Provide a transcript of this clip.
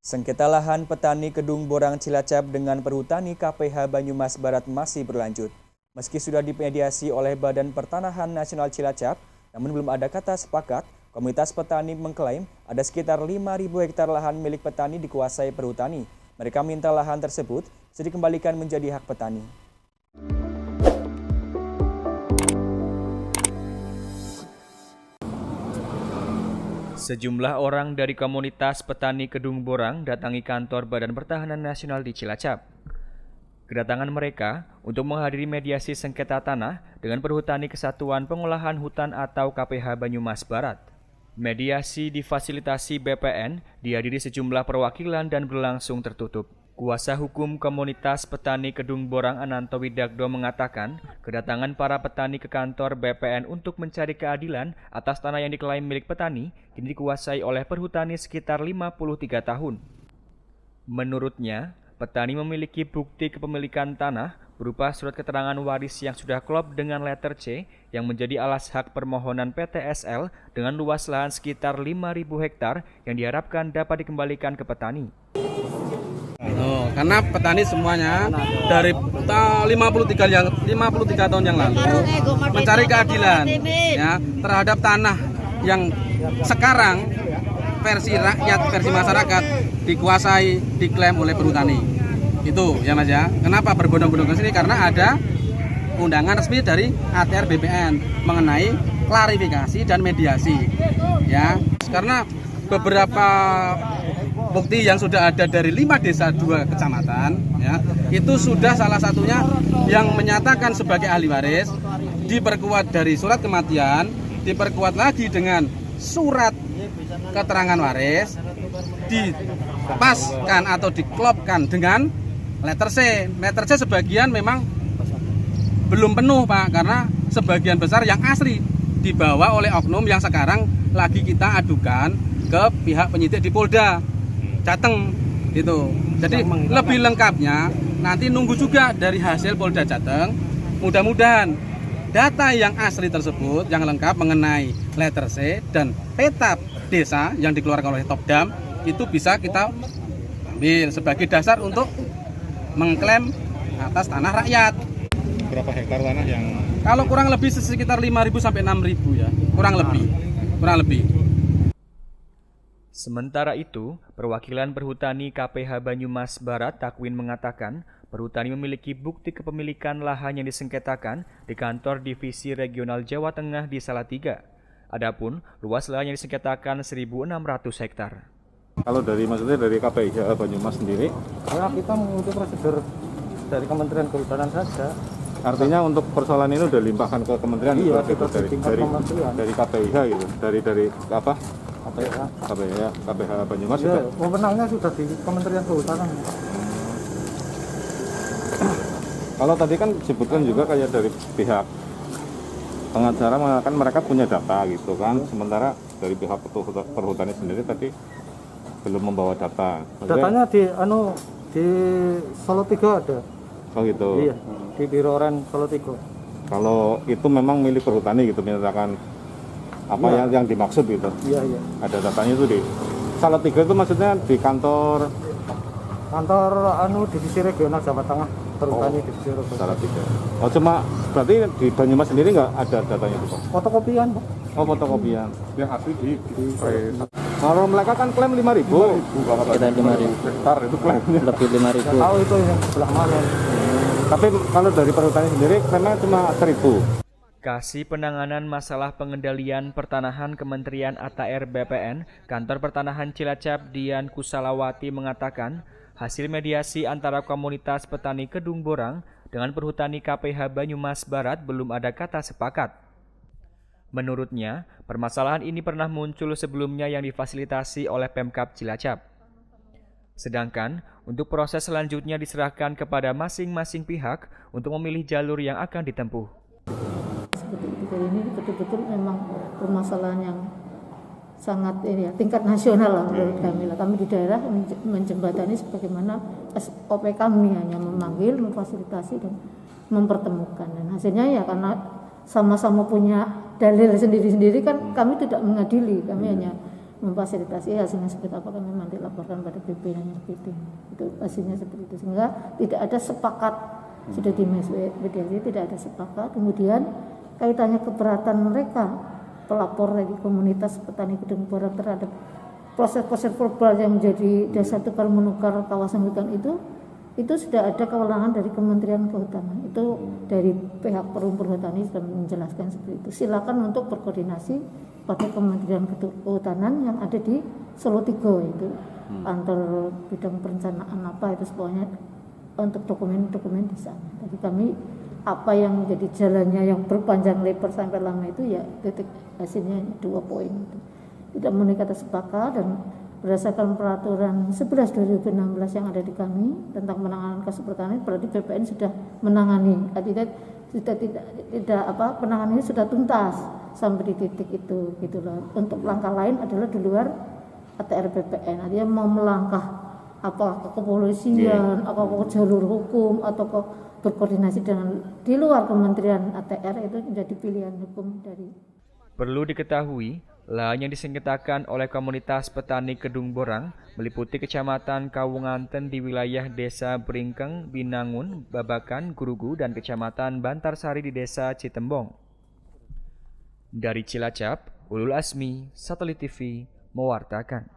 Sengketa lahan petani Kedung Borang Cilacap dengan perhutani KPH Banyumas Barat masih berlanjut. Meski sudah dimediasi oleh Badan Pertanahan Nasional Cilacap, namun belum ada kata sepakat, komunitas petani mengklaim ada sekitar 5.000 hektar lahan milik petani dikuasai perhutani. Mereka minta lahan tersebut bisa dikembalikan menjadi hak petani. Sejumlah orang dari komunitas petani Kedung Borang datangi kantor Badan Pertahanan Nasional di Cilacap. Kedatangan mereka untuk menghadiri mediasi sengketa tanah dengan Perhutani Kesatuan Pengolahan Hutan atau KPH Banyumas Barat. Mediasi difasilitasi BPN dihadiri sejumlah perwakilan dan berlangsung tertutup. Kuasa hukum komunitas petani Kedung Borang Ananto Widagdo mengatakan kedatangan para petani ke kantor BPN untuk mencari keadilan atas tanah yang diklaim milik petani kini dikuasai oleh perhutani sekitar 53 tahun. Menurutnya, petani memiliki bukti kepemilikan tanah berupa surat keterangan waris yang sudah klop dengan letter C yang menjadi alas hak permohonan PTSL dengan luas lahan sekitar 5.000 hektar yang diharapkan dapat dikembalikan ke petani. Karena petani semuanya dari 53 tahun yang lalu mencari keadilan ya terhadap tanah yang sekarang versi rakyat, versi masyarakat dikuasai, diklaim oleh perhutani. Itu ya Mas ya. Kenapa berbondong-bondong ke sini? Karena ada undangan resmi dari ATR BPN mengenai klarifikasi dan mediasi. Ya, karena beberapa bukti yang sudah ada dari 5 desa 2 kecamatan ya, itu sudah salah satunya yang menyatakan sebagai ahli waris, diperkuat dari surat kematian, diperkuat lagi dengan surat keterangan waris, dipaskan atau diklopkan dengan letter C. Letter C sebagian memang belum penuh Pak, karena sebagian besar yang asli dibawa oleh oknum yang sekarang lagi kita adukan ke pihak penyidik di Polda Jateng gitu. Jadi lebih lengkapnya nanti nunggu juga dari hasil Polda Jateng. Mudah-mudahan data yang asli tersebut yang lengkap mengenai letter C dan peta desa yang dikeluarkan oleh Topdam itu bisa kita ambil sebagai dasar untuk mengklaim atas tanah rakyat. Berapa hektar tanah yang? Kalau kurang lebih sekitar 5.000 sampai 6.000 ya, kurang lebih. Sementara itu, perwakilan perhutani KPH Banyumas Barat Takwin mengatakan perhutani memiliki bukti kepemilikan lahan yang disengketakan di kantor Divisi Regional Jawa Tengah di Salatiga. Adapun luas lahan yang disengketakan 1.600 hektar. Kalau maksudnya dari KPH Banyumas sendiri? Ya, kita mengikuti prosedur dari Kementerian Kehutanan saja. Artinya untuk persoalan ini udah limpahkan ke kementerian? Iya, gitu, kita dari KPH gitu, dari apa? KPH Banyumas ya, juga? Wewenangnya sudah di Kementerian Kehutanan. Kalau tadi kan disebutkan juga kayak dari pihak pengacara mengatakan mereka punya data gitu kan, sementara dari pihak perhutani sendiri tadi belum membawa data. Datanya di Solo 3 ada. Oh gitu. Iya, di Biro Oren Solo 3. Kalau itu memang milik perhutani gitu, menyatakan apa ya, yang dimaksud gitu. Iya. Ada datanya itu di Salatiga itu maksudnya di kantor Divisi Regional Jawa Tengah, perhutani Divisi Regional. Salatiga. Oh cuma berarti di Banyumas sendiri nggak ada datanya itu Pak? Fotokopian, Pak. Oh fotokopian. Yang asli di kalau mereka kan klaim 5.000. Kita 5.000 hektar itu klaimnya. lebih 5.000. Tahu itu yang sebelah mana. Tapi kalau dari perhutani sendiri klaimnya cuma 1.000. Kasih Penanganan Masalah Pengendalian Pertanahan Kementerian ATR BPN, Kantor Pertanahan Cilacap Dian Kusalawati mengatakan, hasil mediasi antara komunitas petani Kedung Borang dengan perhutani KPH Banyumas Barat belum ada kata sepakat. Menurutnya, permasalahan ini pernah muncul sebelumnya yang difasilitasi oleh Pemkab Cilacap. Sedangkan, untuk proses selanjutnya diserahkan kepada masing-masing pihak untuk memilih jalur yang akan ditempuh. Seperti itu, ini betul-betul memang permasalahan yang sangat tingkat nasional lah menurut kami. Kami di daerah menjembatani sebagaimana SOP kami, hanya memanggil, memfasilitasi dan mempertemukan. Dan hasilnya ya karena sama-sama punya dalil sendiri-sendiri kan kami tidak mengadili, kami hanya memfasilitasi hasilnya seperti apa kami memang dilaporkan pada pimpinan RPT. Itu hasilnya seperti itu, sehingga tidak ada sepakat sudah di mediasi, tidak ada sepakat. Kemudian kaitannya keberatan mereka pelapor dari komunitas petani Kedung Borang terhadap proses-proses verbal yang menjadi dasar tukar menukar kawasan hutan itu sudah ada kewenangan dari Kementerian Kehutanan. Itu dari pihak Perum Perhutani sudah menjelaskan seperti itu. Silakan untuk berkoordinasi pada Kementerian Kehutanan yang ada di Solo Tigo, itu kantor bidang perencanaan apa itu semuanya untuk dokumen-dokumen di sana. Jadi kami apa yang menjadi jalannya yang berpanjang lebar sampai lama itu ya titik hasilnya 2 poin itu. Tidak memenuhi kata sepakat, dan berdasarkan peraturan 11 2016 yang ada di kami tentang penanganan kasus pertanian, berarti BPN sudah menangani, penanganannya sudah tuntas sampai di titik itu gitulah. Untuk langkah lain adalah di luar ATR BPN, artinya mau melangkah apa ke kepolisian, apa ke jalur hukum, atau ke berkoordinasi dengan di luar Kementerian ATR, itu menjadi pilihan hukum dari. Perlu diketahui, lahan yang disengketakan oleh komunitas petani Kedung Borang meliputi Kecamatan Kawunganten di wilayah Desa Beringkeng, Binangun, Babakan, Gurugu, dan Kecamatan Bantarsari di Desa Citembong. Dari Cilacap, Ulul Asmi, Satelit TV, mewartakan.